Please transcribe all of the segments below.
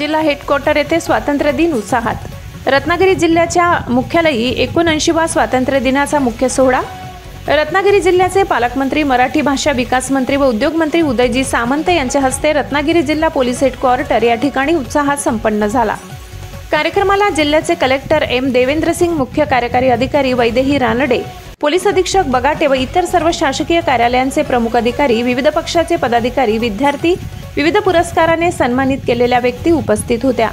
जिल्हा हेडक्वार्टर येथे स्वातंत्र्य दिन उत्साहात। रत्नागिरी जिल्ह्याच्या मुख्यालयी 79वा स्वातंत्र्य दिनाचा मुख्य सोहळा। रत्नागिरी जिल्ह्याचे पालकमंत्री, मराठी भाषा विकास मंत्री व उद्योग मंत्री उदयजी सामंत यांच्या हस्ते रत्नागिरी जिल्हा पोलीस हेडक्वार्टर या ठिकाणी उत्साहात संपन्न झाला। कार्यक्रमाला जिल्ह्याचे कलेक्टर एम देवेंद्र सिंग, मुख्य कार्यकारी अधिकारी वैदेही रानडे, पोलीस अधीक्षक बगाटे व इतर सर्व शासकीय कार्यालयांचे प्रमुख अधिकारी, विविध पक्षाचे पदाधिकारी, विद्यार्थी, विविध पुरस्काराने सन्मानित केलेल्या व्यक्ती उपस्थित होत्या।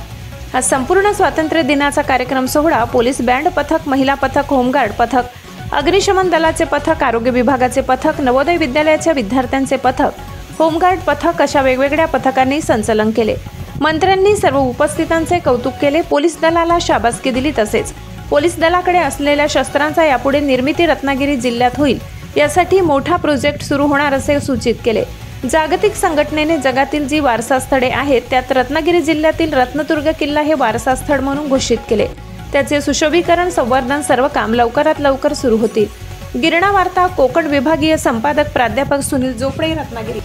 हा संपूर्ण स्वातंत्र्य दिनाचा कार्यक्रम सोहळा पोलीस बँड पथक, महिला पथक, होमगार्ड पथक, अग्निशमन दलाचे पथक, आरोग्य विभागाचे पथक, नवोदय विद्यालयाच्या विद्यार्थ्यांचे पथक, होमगार्ड पथक अशा वेगवेगळ्या पथकांनी संचलन केले। मंत्र्यांनी सर्व उपस्थितांचे कौतुक केले, पोलीस दलाला शाबासकी दिली। तसेच पोलीस दलाकडे असलेल्या शस्त्रांचा यापुढे निर्मिती रत्नागिरी जिल्ह्यात होईल यासाठी मोठा प्रोजेक्ट सुरू होणार असे सूचित केले। जागतिक संघटनेने जगातील जी वारसा स्थळे आहेत त्यात रत्नागिरी जिल्ह्यातील रत्नदुर्ग किल्ला हे वारसा स्थळ म्हणून घोषित केले। त्याचे सुशोभीकरण, संवर्धन सर्व काम लवकरात लवकर सुरू होतील। गिरणा वार्ता कोकण विभागीय संपादक प्राध्यापक सुनील जोपडे, रत्नागिरी।